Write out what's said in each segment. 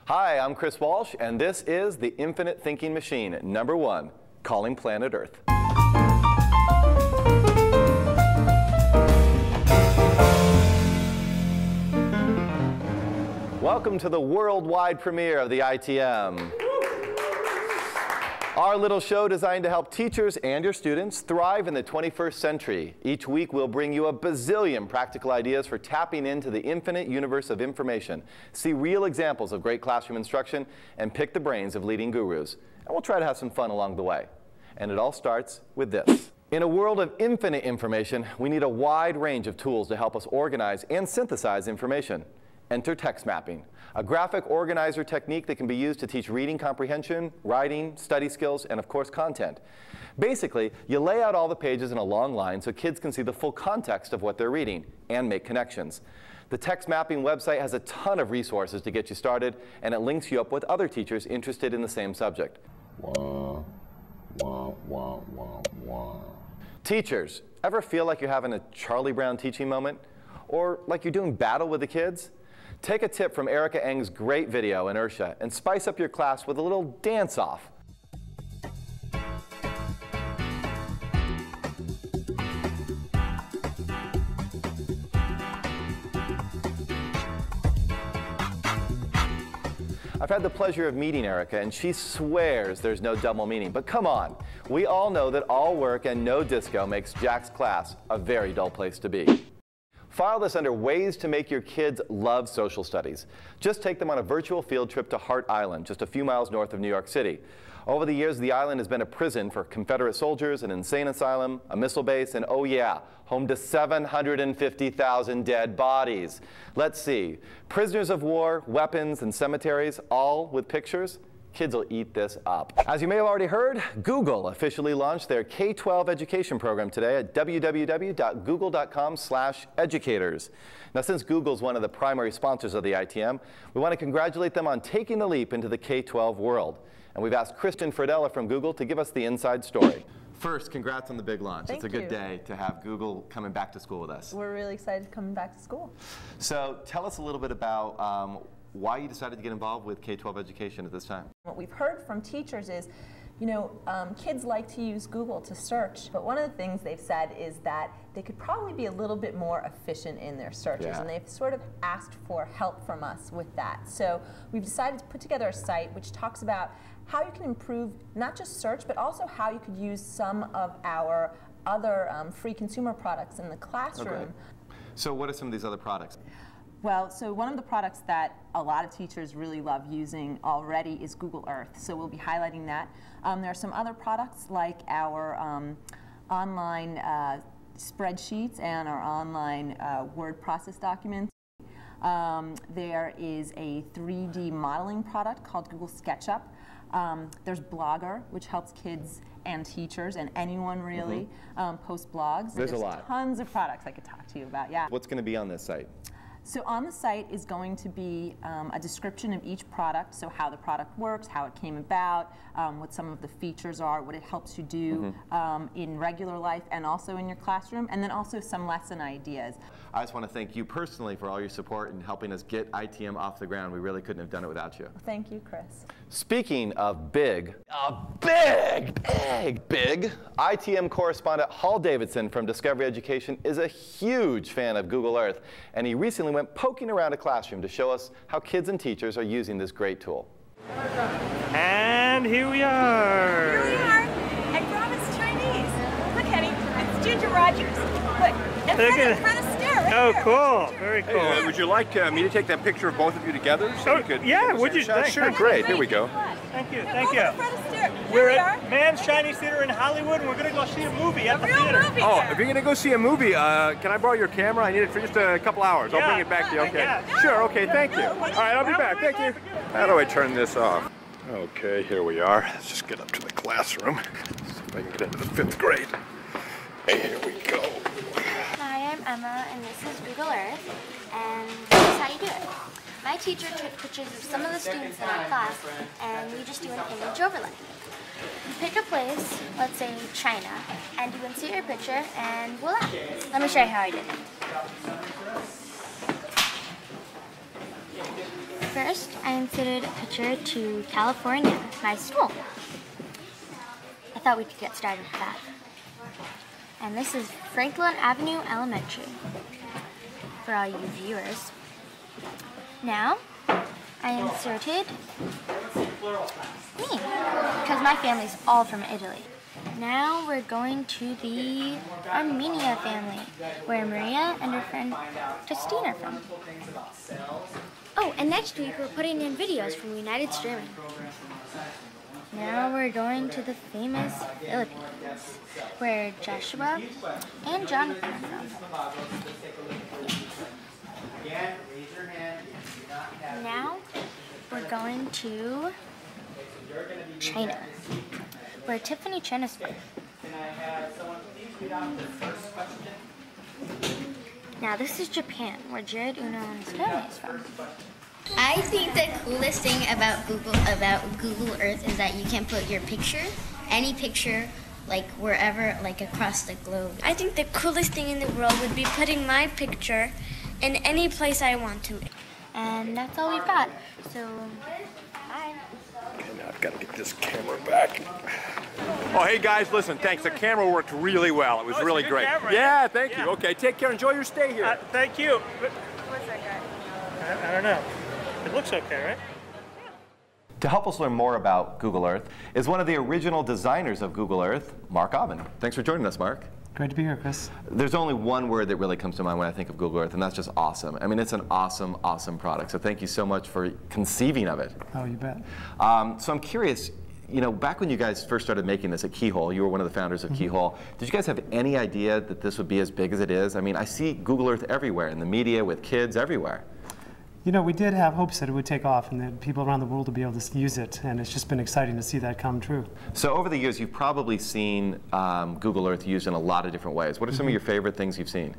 Hi, I'm Chris Walsh, and this is the Infinite Thinking Machine, #1, calling planet Earth. Welcome to the worldwide premiere of the ITM. Our little show designed to help teachers and your students thrive in the 21st century. Each week we'll bring you a bazillion practical ideas for tapping into the infinite universe of information, see real examples of great classroom instruction, and pick the brains of leading gurus. And we'll try to have some fun along the way. And it all starts with this. In a world of infinite information, we need a wide range of tools to help us organize and synthesize information. Enter text mapping, a graphic organizer technique that can be used to teach reading comprehension, writing, study skills, and of course content. Basically, you lay out all the pages in a long line so kids can see the full context of what they're reading and make connections. The text mapping website has a ton of resources to get you started, and it links you up with other teachers interested in the same subject. Teachers, ever feel like you're having a Charlie Brown teaching moment? Or like you're doing battle with the kids? Take a tip from Erica Eng's great video, Inertia, and spice up your class with a little dance-off. I've had the pleasure of meeting Erica, and she swears there's no double meaning. But come on, we all know that all work and no disco makes Jack's class a very dull place to be. File this under ways to make your kids love social studies. Just take them on a virtual field trip to Hart Island, just a few miles north of New York City. Over the years, the island has been a prison for Confederate soldiers, an insane asylum, a missile base, and oh yeah, home to 750,000 dead bodies. Let's see, prisoners of war, weapons, and cemeteries, all with pictures. Kids will eat this up. As you may have already heard, Google officially launched their K12 Education program today at www.google.com/educators. Now, since Google's one of the primary sponsors of the ITM, we want to congratulate them on taking the leap into the K12 world. And we've asked Kristen Fredella from Google to give us the inside story. First, congrats on the big launch. Thank It's a good day to have Google coming back to school with us. We're really excited coming back to school. So tell us a little bit about why you decided to get involved with K12 education at this time. What we've heard from teachers is, kids like to use Google to search, but one of the things they've said is that they could probably be a little bit more efficient in their searches, and they've sort of asked for help from us with that. So we've decided to put together a site which talks about how you can improve not just search, but also how you could use some of our other free consumer products in the classroom. Okay. So what are some of these other products? Well, so one of the products that a lot of teachers really love using already is Google Earth. So we'll be highlighting that. There are some other products like our online spreadsheets and our online word process documents. There is a 3D modeling product called Google SketchUp. There's Blogger, which helps kids and teachers and anyone really post blogs. There's a lot. Tons of products I could talk to you about, yeah. What's going to be on this site? So on the site is going to be a description of each product, so how the product works, how it came about, what some of the features are, what it helps you do in regular life and also in your classroom, and then also some lesson ideas. I just want to thank you personally for all your support in helping us get ITM off the ground. We really couldn't have done it without you. Thank you, Chris. Speaking of big, big, ITM correspondent Hall Davidson from Discovery Education is a huge fan of Google Earth, and he recently went poking around a classroom to show us how kids and teachers are using this great tool. And here we are. Here we are at Robin's Chinese. Look, Eddie, it's Ginger Rogers. Look, in front of Stair. Right Oh, here. cool. Very cool. Hey, would you like me to take that picture of both of you together? So Oh, yeah, would you? Sure, great. Here we go. Thank you, Go thank to you. the front of Stair. Here We're we are. at Man's Chinese Theater in Hollywood, and we're going to go see a movie at the Real theater. movie Oh, there. if you're going to go see a movie, can I borrow your camera? I need it for just a couple hours. I'll Yeah. bring it back to you. Okay. Yeah. Sure, okay, thank you. All right, I'll be back. Thank you. How do I turn this off? Okay, here we are. Let's just get up to the classroom. See if I can get into the 5th grade. Hey, here we go. Hi, I'm Emma, and this is Google Earth, and this is how you do it. My teacher took pictures of some of the students in our class, and we just do an image overlay. You pick a place, let's say China, and you insert your picture, and voila. Let me show you how I did it. First, I inserted a picture to California, my school. I thought we could get started with that. And this is Franklin Avenue Elementary for all you viewers. Now, I inserted me, because my family's all from Italy. Now we're going to the Armenia family, where Maria and her friend Christine are from. Oh, and next week we're putting in videos from United Streaming. Now we're going to the famous Philippines, where Joshua and Jonathan are from. Now we're going to China, where Tiffany Chen is from. Now this is Japan, where Jared Uno and his family is from. I think the coolest thing about Google Earth is that you can put your picture, any picture, like wherever, like across the globe. I think the coolest thing in the world would be putting my picture in any place I want to. And that's all we've got. So, bye. Okay, now I've got to get this camera back. Oh, hey guys, listen, thanks. The camera worked really well. It was really great. Camera, yeah, thank you. Okay, take care. Enjoy your stay here. Thank you. What's that guy? I don't know. It looks okay, right? To help us learn more about Google Earth is one of the original designers of Google Earth, Mark Aubin. Thanks for joining us, Mark. Great to be here, Chris. There's only one word that really comes to mind when I think of Google Earth, and that's just awesome. I mean, it's an awesome, awesome product. So thank you so much for conceiving of it. Oh, you bet. So I'm curious, you know, back when you guys first started making this at Keyhole, you were one of the founders of Keyhole. Did you guys have any idea that this would be as big as it is? I mean, I see Google Earth everywhere, in the media, with kids, everywhere. You know, we did have hopes that it would take off and that people around the world would be able to use it, and it's just been exciting to see that come true. So over the years, you've probably seen Google Earth used in a lot of different ways. What are some of your favorite things you've seen?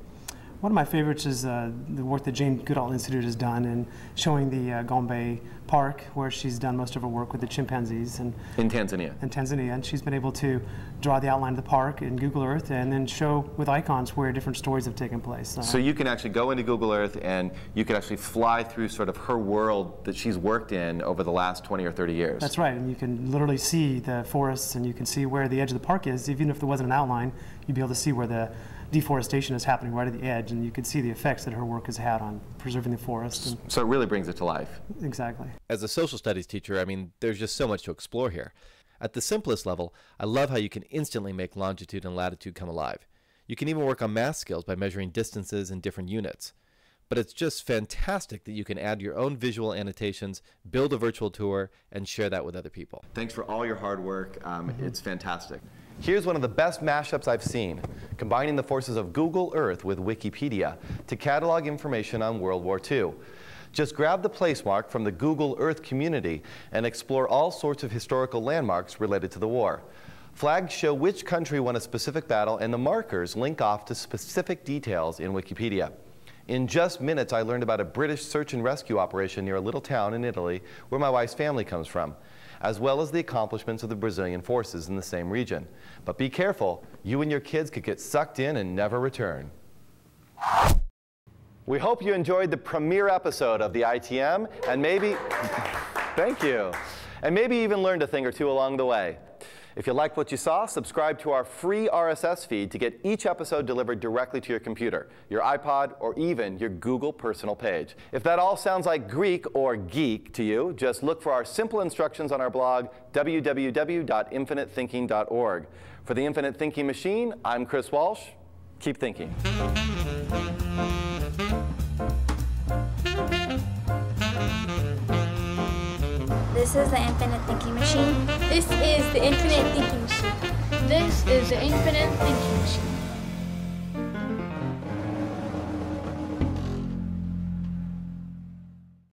One of my favorites is the work that Jane Goodall Institute has done in showing the Gombe Park, where she's done most of her work with the chimpanzees. And in Tanzania. In Tanzania, and she's been able to draw the outline of the park in Google Earth and then show with icons where different stories have taken place. So you can actually go into Google Earth and you can actually fly through sort of her world that she's worked in over the last 20 or 30 years. That's right, and you can literally see the forests and you can see where the edge of the park is. Even if there wasn't an outline, you'd be able to see where the deforestation is happening right at the edge, and you can see the effects that her work has had on preserving the forest. So it really brings it to life. Exactly. As a social studies teacher, I mean, there's just so much to explore here. At the simplest level, I love how you can instantly make longitude and latitude come alive. You can even work on math skills by measuring distances in different units. But it's just fantastic that you can add your own visual annotations, build a virtual tour, and share that with other people. Thanks for all your hard work. It's fantastic. Here's one of the best mashups I've seen, combining the forces of Google Earth with Wikipedia to catalog information on World War II. Just grab the placemark from the Google Earth community and explore all sorts of historical landmarks related to the war. Flags show which country won a specific battle, and the markers link off to specific details in Wikipedia. In just minutes, I learned about a British search and rescue operation near a little town in Italy where my wife's family comes from, as well as the accomplishments of the Brazilian forces in the same region. But be careful, you and your kids could get sucked in and never return. We hope you enjoyed the premiere episode of the ITM, and maybe, thank you, and maybe even learned a thing or two along the way. If you liked what you saw, subscribe to our free RSS feed to get each episode delivered directly to your computer, your iPod, or even your Google personal page. If that all sounds like Greek or geek to you, just look for our simple instructions on our blog, www.infiniteThinking.org. For the Infinite Thinking Machine, I'm Chris Walsh. Keep thinking. This is the Infinite Thinking Machine. This is the Infinite Thinking Machine. This is the Infinite Thinking Machine.